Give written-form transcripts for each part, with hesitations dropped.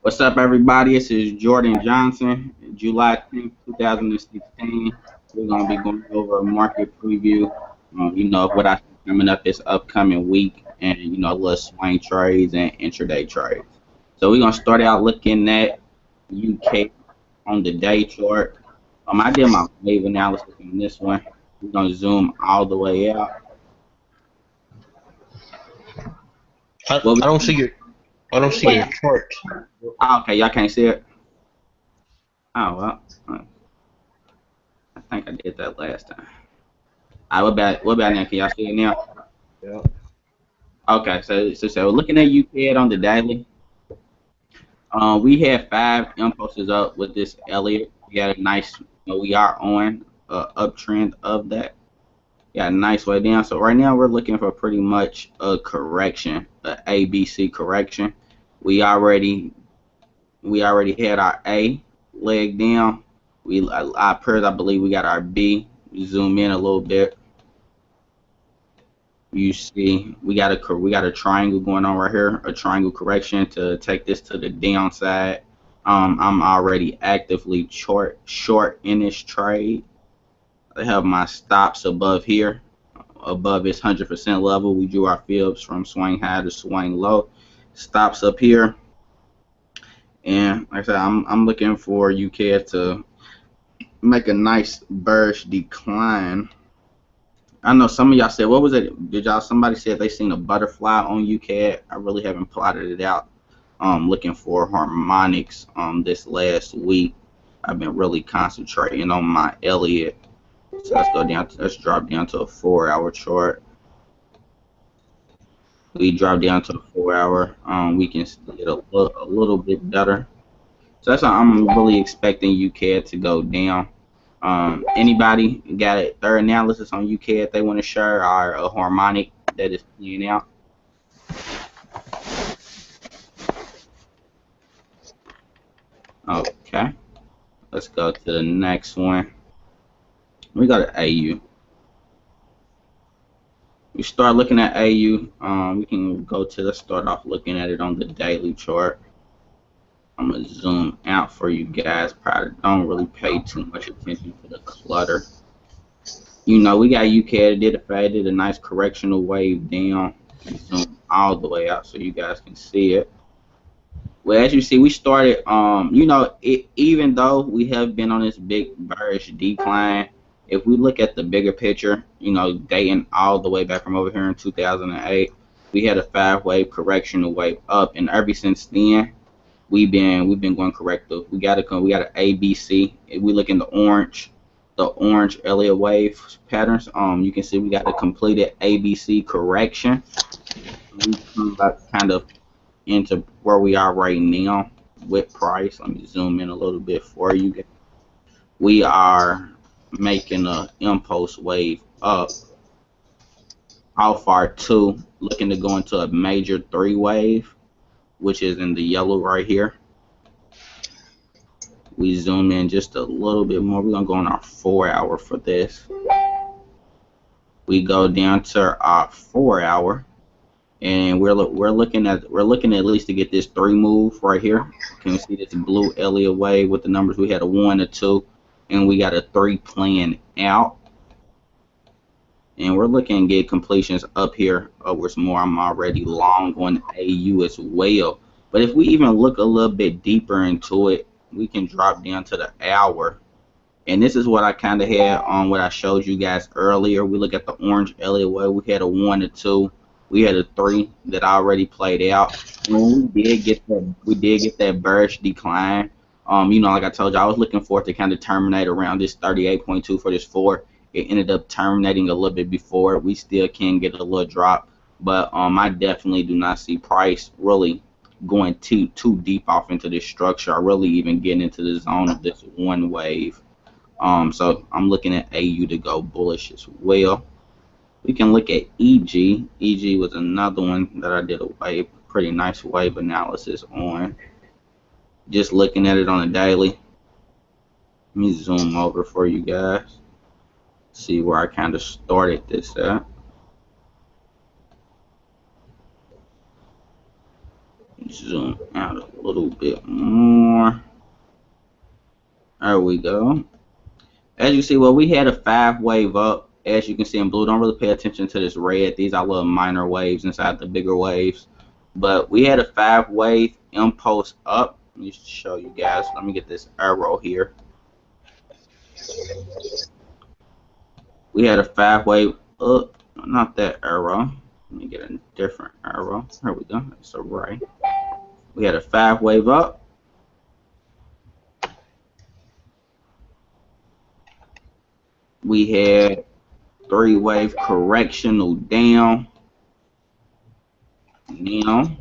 What's up, everybody? This is Jordan Johnson, July 10th, 2016. We're going to be going over a market preview, of what I see coming up this upcoming week and, a little swing trades and intraday trades. So we're going to start out looking at UK on the day chart. I did my wave analysis on this one. We're going to zoom all the way out. I, What I don't see your I don't see your chart. okay, y'all can't see it? Oh, well, I think I did that last time. All right, what about now? Can y'all see it now? Yeah. Okay, so looking at UK on the daily, we had five impulses up with this Elliott. We got a nice, we are on uptrend of that. Got a nice way down. So right now we're looking for pretty much a correction, a ABC correction. We already we already had our A leg down. I believe we got our B. Zoom in a little bit. You see, we got a triangle going on right here, a triangle correction to take this to the downside. I'm already actively short in this trade. I have my stops above here, above its 100% level. We drew our fibs from swing high to swing low. Stops up here, and like I said, I'm looking for UK to make a nice bearish decline. I know some of y'all said, what was it? Did y'all, somebody said they seen a butterfly on UCAD? I really haven't plotted it out. Looking for harmonics this last week. I've been really concentrating on my Elliott. So let's drop down to a 4 hour chart. We drop down to a 4 hour. We can get a little bit better. So that's how I'm really expecting UCAD to go down. Anybody got their analysis on UK if they want to share, or a harmonic that is playing out? Okay, let's go to the next one. We got an AU. We start looking at AU. We can go to, let's start off looking at it on the daily chart. I'm gonna zoom out for you guys. Probably don't really pay too much attention to the clutter. We got UK that did a fade, did a nice correctional wave down. Zoom all the way out so you guys can see it. Well, as you see, we started, even though we have been on this big bearish decline, if we look at the bigger picture, dating all the way back from over here in 2008, we had a five-wave correctional wave up, and ever since then, we've been going corrective. We got an ABC. If we look in the orange Elliott wave patterns, you can see we got a completed ABC correction. We come back kind of into where we are right now with price. Let me zoom in a little bit for you guys. We are making a impulse wave up off our two, looking to go into a major three wave, which is in the yellow right here. We zoom in just a little bit more. We're gonna go on our 4 hour for this. We go down to our 4 hour, and we're looking at least to get this three move right here. Can you see this blue Elliott wave with the numbers? We had a 1, a 2, and we got a 3 playing out. And we're looking to get completions up here upwards more. I'm already long on AU as well. But if we even look a little bit deeper into it, we can drop down to the hour. And this is what I kind of had on what I showed you guys earlier. We look at the orange Elliott wave. We had a 1, a 2. We had a 3 that already played out. And we did get that bearish decline. Like I told you, I was looking for it to kind of terminate around this 38.2 for this 4. It ended up terminating a little bit before. We still can get a little drop, but I definitely do not see price really going too deep off into this structure. I really even getting into the zone of this one wave. So I'm looking at AU to go bullish as well. We can look at EG. EG was another one that I did a pretty nice wave analysis on. Just looking at it on a daily. Let me zoom over for you guys. See where I kind of started this at. Zoom out a little bit more. There we go. As you see, well, we had a 5 wave up. As you can see in blue, don't really pay attention to this red. These are little minor waves inside the bigger waves. But we had a 5 wave impulse up. Let me show you guys. Let me get this arrow here. We had a 5 wave up. Not that arrow. Let me get a different arrow. There we go. It's a right. We had a 5 wave up. We had 3 wave correctional down. Now,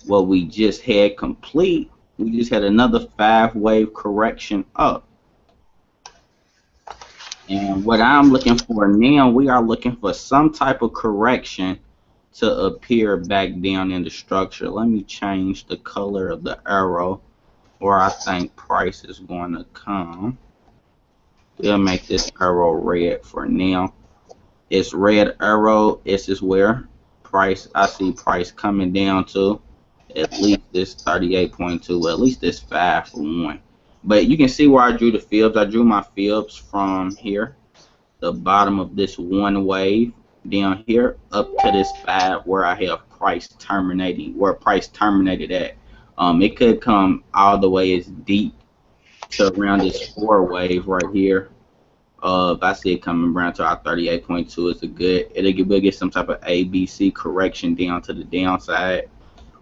what we just had complete, we just had another 5 wave correction up. And what I'm looking for now, we are looking for some type of correction to appear back down in the structure. Let me change the color of the arrow where I think price is going to come. We'll make this arrow red for now. It's red arrow. This is where price, I see price coming down to at least this 38.2, at least this 5 for one. But you can see where I drew the fibs. I drew my fibs from here, the bottom of this 1 wave down here up to this 5 where I have price terminating, where price terminated at. It could come all the way as deep to around this 4 wave right here. If I see it coming around to our 38.2, it's a good. We'll get some type of ABC correction down to the downside.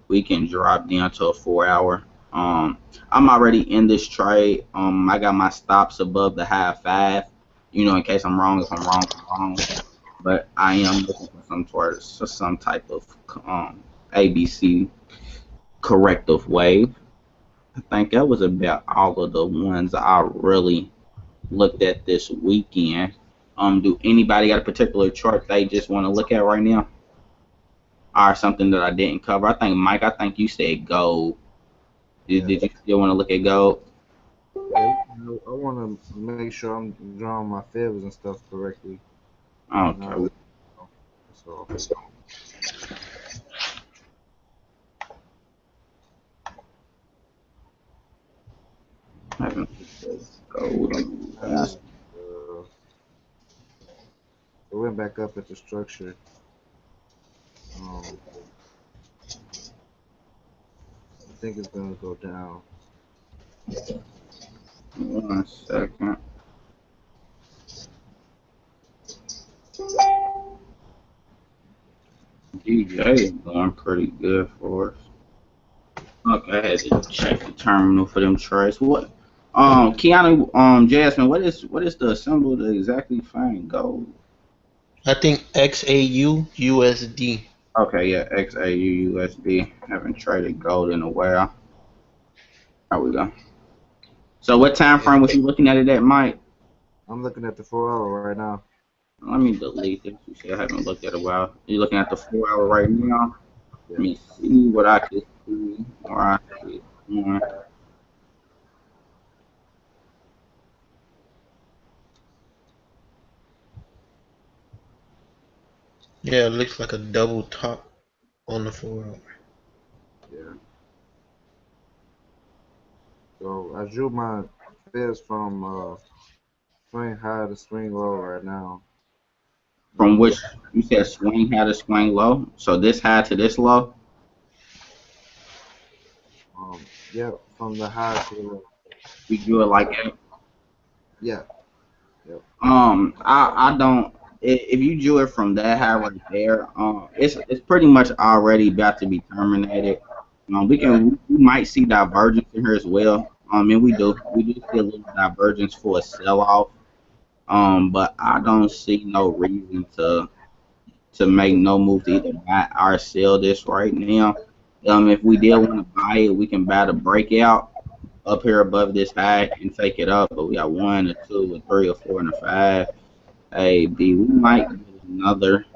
We can drop down to a 4 hour. I'm already in this trade. I got my stops above the high 5. You know, in case I'm wrong. If I'm wrong, I'm wrong. But I am looking for some type of ABC corrective wave. I think that was about all of the ones I really looked at this weekend. Do anybody got a particular chart they just want to look at right now, or something that I didn't cover? I think Mike, I think you said gold. Did you still want to look at gold? Yeah, I want to make sure I'm drawing my fibs and stuff correctly. Okay. So I haven't gold on the last. it went back up at the structure. I think it's gonna go down. 1 second. DJ is going pretty good for us. Okay, I had to check the terminal for them trades. What? Keanu, Jasmine, what is the symbol to exactly find gold? I think XAU USD. Okay, yeah, XAUUSD. Haven't traded gold in a while. There we go. So what time frame was you looking at it at, Mike? I'm looking at the 4 hour right now. Let me delete this. You see, I haven't looked at it in a while. You're looking at the 4 hour right now. Yeah. Let me see what I can see. Or I see one. Yeah, it looks like a double top on the 4 hour. Yeah. So I drew my fibs from swing high to swing low right now. From which you said swing high to swing low. So this high to this low. Yeah, from the high to the low. We do it like that. Yeah. Yep. I don't. If you drew it from that high right there, it's pretty much already about to be terminated. We might see divergence in here as well. And we do see a little divergence for a sell off. But I don't see no reason to make no move to either buy or sell this right now. If we did want to buy it, we can buy the breakout up here above this high and take it up. But we got 1, a 2, a 3, a 4, and a 5. A, B. We might get another.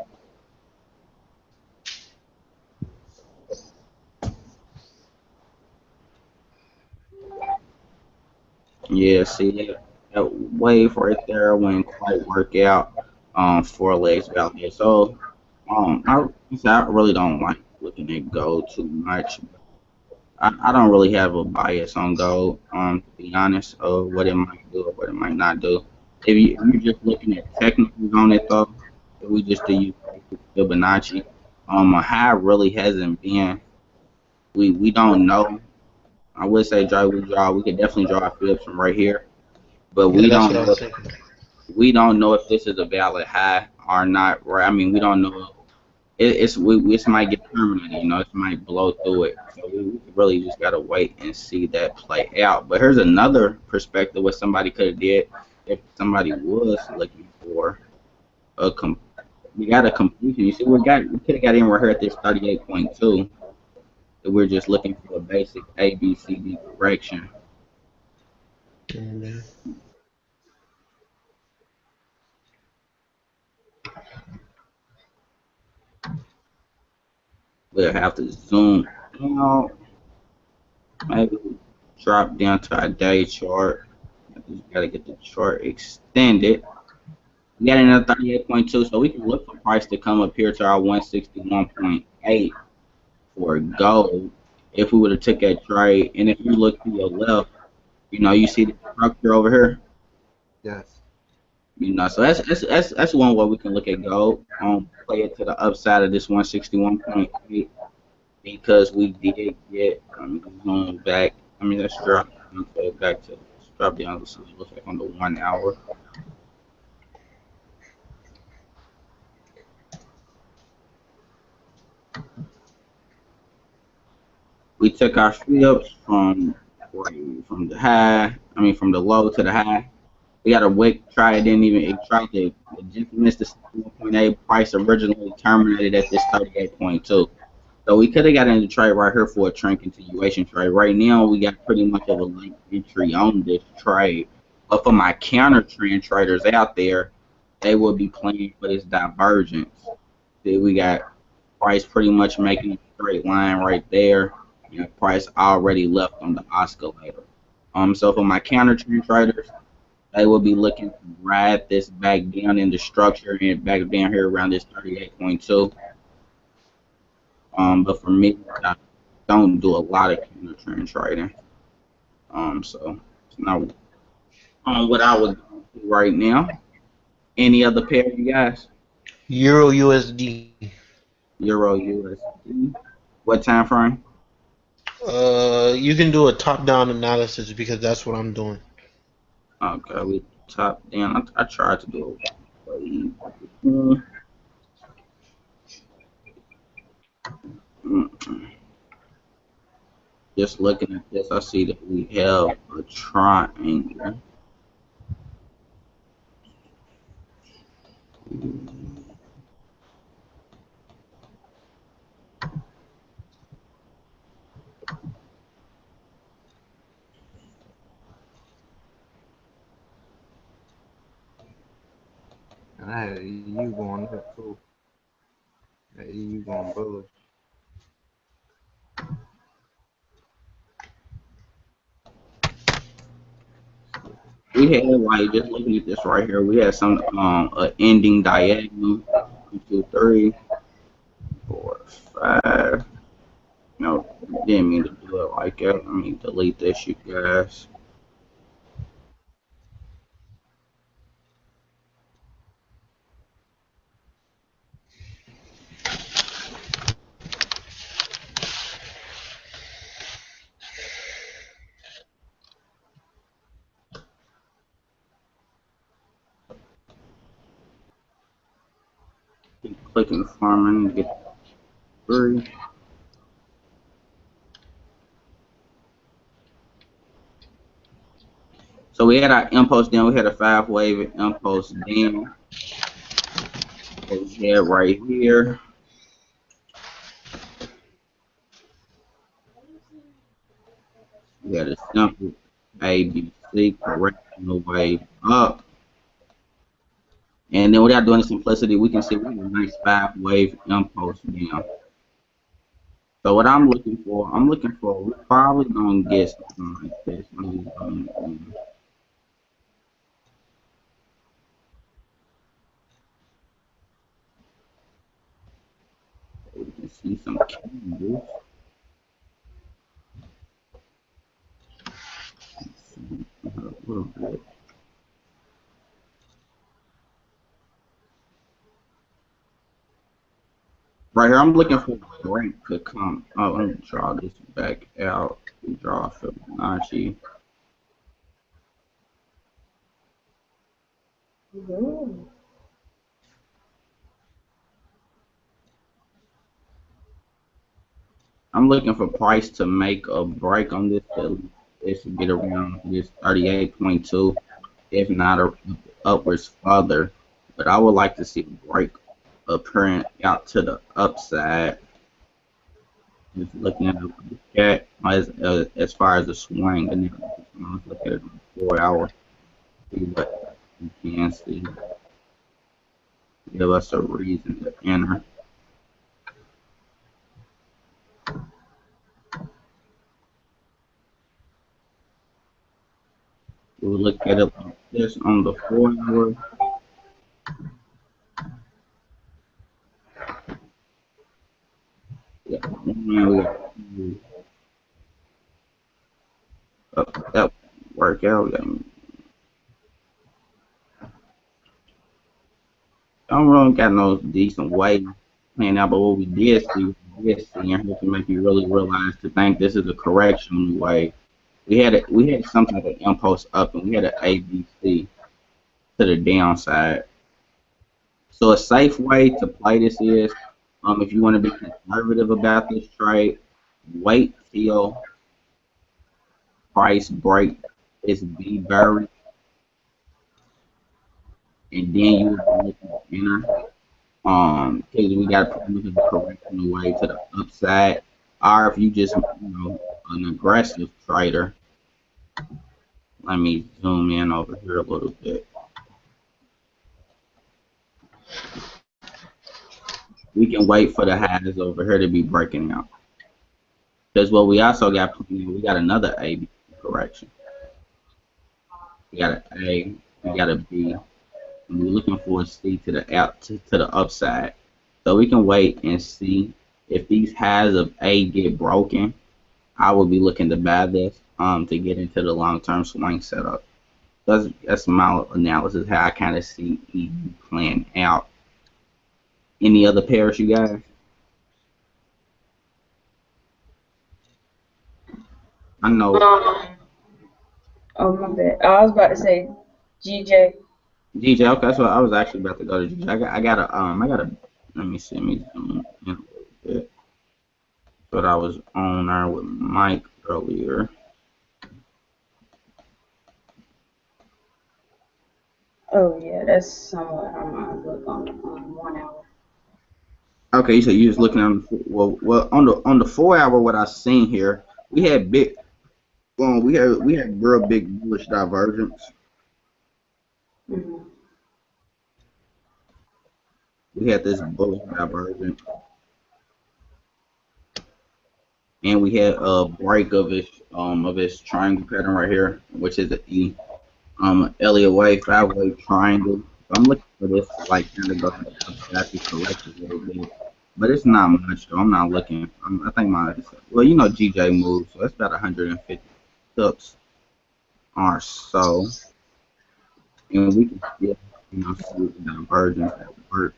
Yeah, see that wave right there wouldn't quite work out. 4 legs out there. So I really don't like looking at gold too much. I don't really have a bias on gold, to be honest, of what it might do or what it might not do. If you're just looking at technicals on it though, if we just do use basic Fibonacci, a high really hasn't been. We don't know. I would say we could definitely draw fibs from right here, but Yeah, we that's don't what I know was if thinking. this is a valid high or not. Right? I mean, we don't know. This might get terminated, it might blow through it. So we really just gotta wait and see that play out. But here's another perspective what somebody could have did if somebody was looking for a we got a completion. You see, we could have got in right here at this 38.2. If we're just looking for a basic A B C D correction. Mm, We'll have to zoom out, maybe drop down to our day chart. Just gotta get the chart extended. We got another 38.2, so we can look for price to come up here to our 161.8 for gold if we would have took that trade. And if you look to your left, you see the structure over here. Yes. So that's one way we can look at gold. Play it to the upside of this 161.8 because we did get zoom back. I mean, let's drop down to let's drop down to see what it looks like on the 1 hour. We took our flips from the high. I mean, from the low to the high. We got a wick try. It tried to it just missed the 61.8 price originally terminated at this 38.2. So we could have got in the trade right here for a trend continuation trade. Right now we got pretty much of a late entry on this trade. But for my counter trend traders out there, they will be playing for this divergence. See, we got price pretty much making a straight line right there. Price already left on the oscillator. So for my counter trend traders, they will be looking to ride this back down in the structure and back down here around this 38.2. But for me, I don't do a lot of counter trend trading. So it's not what I was doing right now. Any other pair, you guys? Euro USD. Euro USD. What time frame? You can do a top-down analysis because that's what I'm doing. Okay, we top down. I tried to do a wave. Just looking at this, I see that we have a triangle. And I had EU going up too. That EU going bullish. We had like just looking at this right here. We had some ending diagonal. 1, 2, 3, 4, 5. No, didn't mean to do it like that. I mean delete this, you guys. Keep clicking farming to get 3. So we had our impulse down. We had a 5 wave impulse down. What we had right here. We had a simple ABC correctional wave up. And then without doing the simplicity, we can see we have a nice 5 wave impulse down. So what I'm looking for, we're probably gonna get something like this. We can see some candles. A little bit. Right here, I'm looking for a break to come. Oh, let me draw this back out. Draw Fibonacci. Mhm. I'm looking for price to make a break on this. It should get around this 38.2, if not upwards further. But I would like to see a break appearing out to the upside. Just looking at the chat as far as the swing, and then let's look at it on 4 hour. See what we can see. Give us a reason to enter. We'll look at it like this on the 4 hour. Yeah, we got that work out. I don't really got no decent way playing out, but what we did see, and here to make you really realize to think this is a correction way. We had some type of impulse up, and we had an ABC to the downside. So a safe way to play this is, if you want to be conservative about this trade, wait till price break is B buried, and then you will be looking to enter. Because we got to put them the correction way to the upside. Or if you just, an aggressive trader, let me zoom in over here a little bit. We can wait for the highs over here to be breaking out. Because what we also got, we got another A correction. We got an A, we got a B, and we're looking for a C to the to the upside. So we can wait and see if these highs of A get broken. I will be looking to buy this to get into the long-term swing setup. That's my analysis how I kind of see EU playing out. Any other pairs, you guys? I know Um, oh my bad. I was about to say GJ. DJ. Okay, that's what I was actually about to go to DJ. I got a. Let me see. Let me zoom in a little bit. But I was on there with Mike earlier. Oh yeah, that's somewhat I'm gonna look on 1 hour. Okay, so you just looking on well on the 4 hour. What I seen here, we had big. Well, we had real big bullish divergence. Mm-hmm. We had this bullish divergence, and we had a break of its triangle pattern right here, which is the E. Elliott Wave 5-way triangle. So I'm looking for this to like kind of go to the upside to correct a little bit, but it's not much. So I'm not looking. I think well, GJ moves, so that's about 150 ticks or so, and we can still see the divergence at work.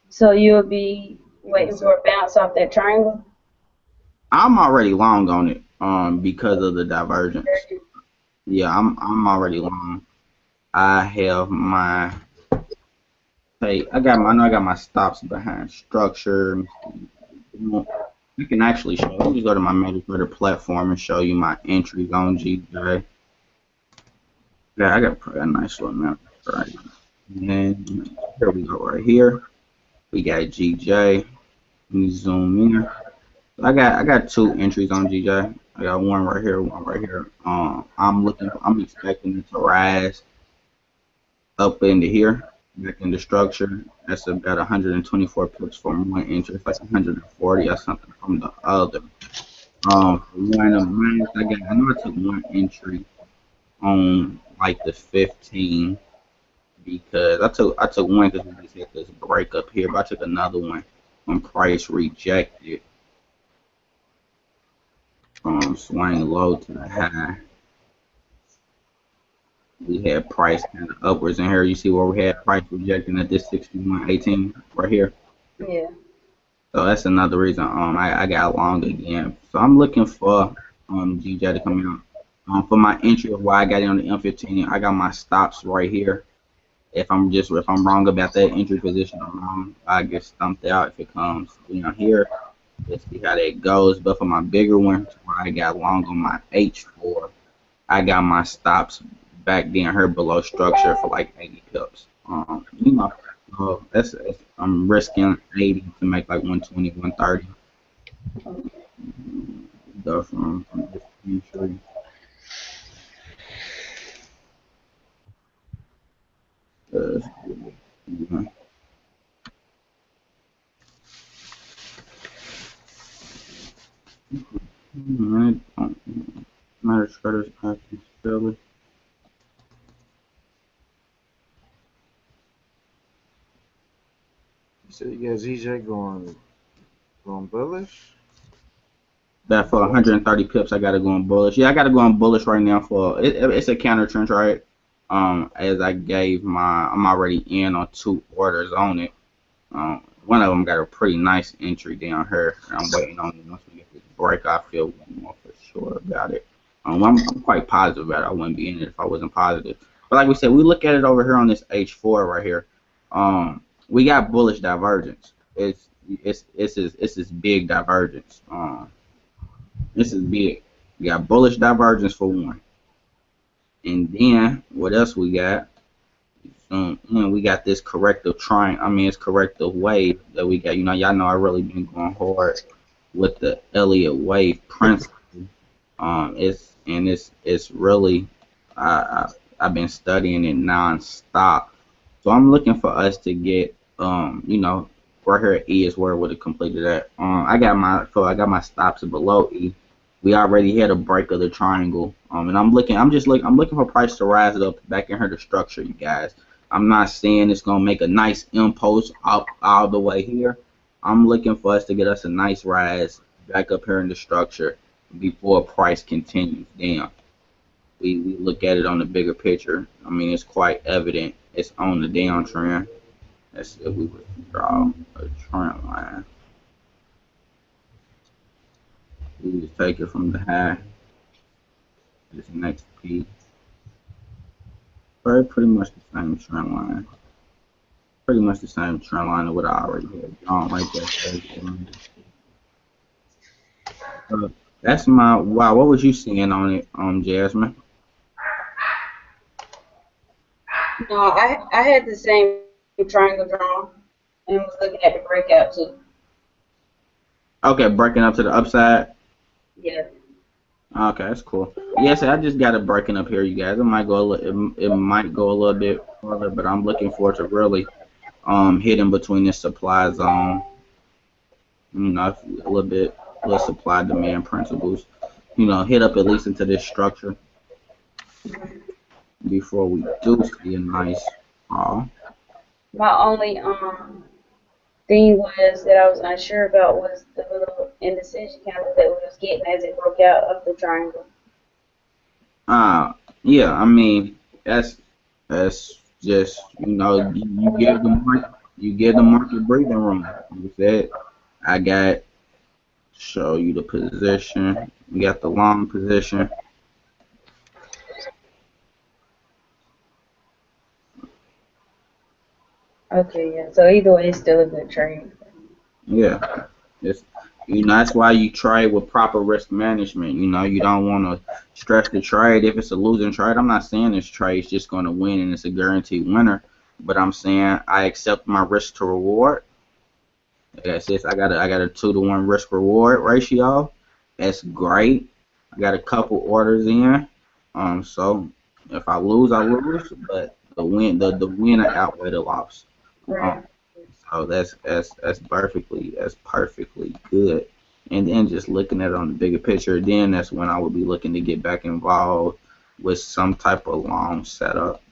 So you'll be waiting for a bounce off that triangle. I'm already long on it because of the divergence. Yeah, I'm already long. I have my I know I got my stops behind structure. You can actually show. Let me just go to my MetaTrader platform and show you my entries on GJ. Yeah, I got a nice little amount right. And then here we go right here. We got GJ. Let me zoom in. I got two entries on GJ. I got one right here, one right here. I'm expecting it to rise up into here, back into structure. That's about 124 pips from one entry. It's like 140 or something from the other. For one of mine, I know I took one entry on like the 15. because I took one because we just hit this break up here, but I took another one when price rejected from swing low to the high. We had price kind of upwards in here. You see where we had price rejecting at this 61.18 right here. Yeah. So that's another reason I got long again. So I'm looking for GJ to come out. For my entry of why I got in on the M15, I got my stops right here. If I'm wrong about that entry position or wrong, I get stumped out if it comes here. Let's see how that goes. But for my bigger one, where I got long on my H4, I got my stops back down here below structure for like 80 pips. I'm risking 80 to make like 120, 130. Go from this entry. Uh, Alright, matter traders acting fairly. So you got ZJ going bullish? That for 130 pips, I gotta go on bullish. Yeah, I gotta go on bullish right now for it's a counter trend, right? As I'm already in on 2 orders on it. One of them got a pretty nice entry down here. I'm waiting on it. Once we get this break, I feel more for sure about it. I'm quite positive about it. I wouldn't be in it if I wasn't positive. But like we said, we look at it over here on this H4 right here. We got bullish divergence. It's this big divergence. This is big. We got bullish divergence for one. And then what else we got? We got this corrective triangle. I mean, it's corrective wave that we got. Y'all know I really been going hard with the Elliott wave principle. It's really I've been studying it nonstop. So I'm looking for us to get right here at E is where it would have completed at. I got my stops below E. We already had a break of the triangle. And I'm looking for price to rise it up back in here to structure, you guys. I'm not saying it's gonna make a nice impulse up all the way here. I'm looking for us to get us a nice rise back up here in the structure before price continues down. We look at it on the bigger picture. I mean, it's quite evident it's on the downtrend. Let's see if we would draw a trend line. We just take it from the high to this next peak. Pretty much the same trend line. Pretty much the same trend line that what I already had drawn right there. That's my wow. What was you seeing on it, Jasmine? No, I had the same triangle drawn and was looking at the breakout too. Okay, breaking up to the upside. Yeah. Okay, that's cool. Yes, I just got it breaking up here, you guys. It might go it might go a little bit further, but I'm looking forward to really hitting between this supply zone. A little supply demand principles. Hit up at least into this structure before we do see a nice fall. My only thing was that I was unsure about was the little indecision count that we was getting as it broke out of the triangle. Yeah, I mean that's just you give the market breathing room. You said I got show you the position. We got the long position. Okay, yeah. So either way, it's still a good trade. Yeah, it's that's why you trade with proper risk management. You don't want to stress the trade if it's a losing trade. I'm not saying this trade's just going to win and it's a guaranteed winner, but I'm saying I accept my risk to reward. That's it. I got a 2-to-1 risk reward ratio. That's great. I got a couple orders in. So if I lose, I lose, but the winner outweigh the loss. Right. So that's perfectly good. And then just looking at it on the bigger picture, then that's when I would be looking to get back involved with some type of long setup.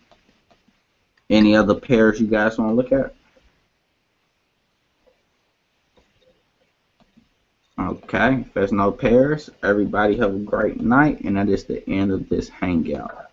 Any other pairs you guys want to look at? Okay, if there's no pairs, everybody have a great night, and that is the end of this hangout.